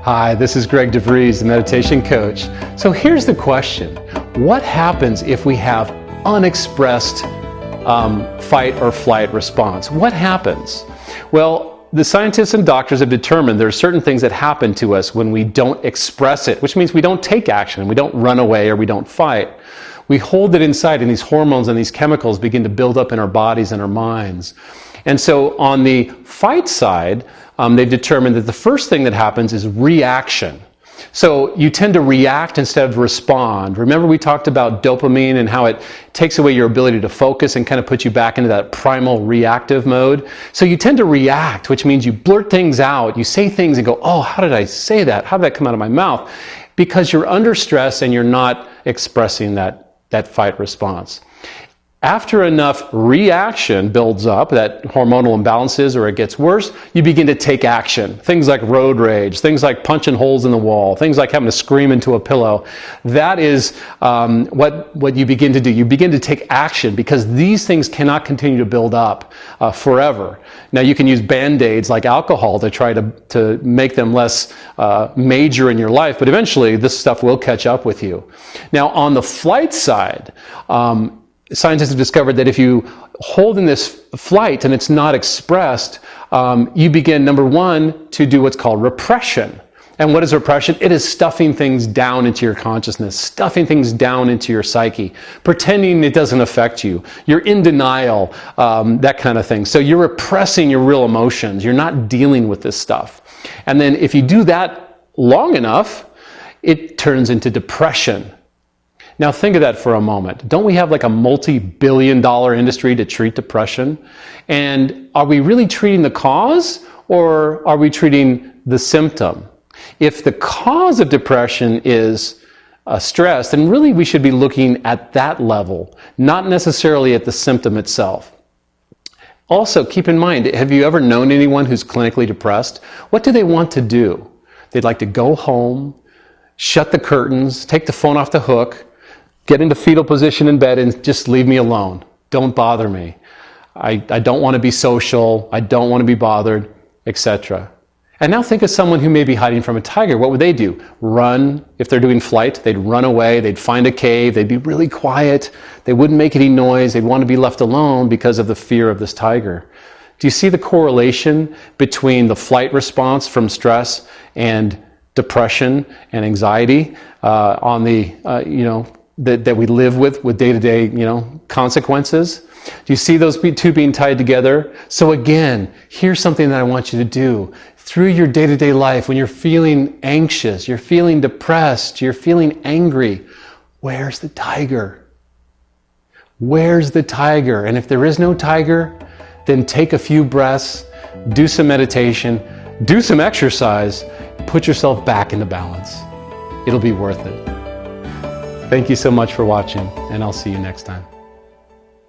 Hi, this is Greg DeVries, the meditation coach. So here's the question. What happens if we have unexpressed fight or flight response? What happens? Well, the scientists and doctors have determined there are certain things that happen to us when we don't express it, which means we don't take action, we don't run away, or we don't fight. We hold it inside, and these hormones and these chemicals begin to build up in our bodies and our minds. And so on the fight side, they've determined that the first thing that happens is reaction. So you tend to react instead of respond. Remember we talked about dopamine and how it takes away your ability to focus and kind of puts you back into that primal reactive mode. So you tend to react, which means you blurt things out, you say things and go, oh, how did I say that? How did that come out of my mouth? Because you're under stress and you're not expressing that fight response. After enough reaction builds up, that hormonal imbalances or it gets worse, you begin to take action. Things like road rage, things like punching holes in the wall, things like having to scream into a pillow. That is what you begin to do. You begin to take action because these things cannot continue to build up forever. Now you can use band-aids like alcohol to try to make them less major in your life, but eventually this stuff will catch up with you. Now on the flight side, scientists have discovered that if you hold in this flight and it's not expressed, you begin, number one, to do what's called repression. And what is repression? It is stuffing things down into your consciousness, stuffing things down into your psyche, pretending it doesn't affect you. You're in denial, that kind of thing. So you're repressing your real emotions. You're not dealing with this stuff. And then if you do that long enough, it turns into depression. Now think of that for a moment. Don't we have like a multi-billion-dollar industry to treat depression? And are we really treating the cause or are we treating the symptom? If the cause of depression is stress, then really we should be looking at that level, not necessarily at the symptom itself. Also, keep in mind, have you ever known anyone who's clinically depressed? What do they want to do? They'd like to go home, shut the curtains, take the phone off the hook, get into fetal position in bed and just leave me alone. Don't bother me. I don't want to be social. I don't want to be bothered, etc. And now think of someone who may be hiding from a tiger. What would they do? Run. If they're doing flight, they'd run away. They'd find a cave. They'd be really quiet. They wouldn't make any noise. They'd want to be left alone because of the fear of this tiger. Do you see the correlation between the flight response from stress and depression and anxiety on the, that we live with day-to-day, consequences? Do you see those two being tied together? So again, here's something that I want you to do. Through your day-to-day life, when you're feeling anxious, you're feeling depressed, you're feeling angry, where's the tiger? Where's the tiger? And if there is no tiger, then take a few breaths, do some meditation, do some exercise, put yourself back into balance. It'll be worth it. Thank you so much for watching, and I'll see you next time.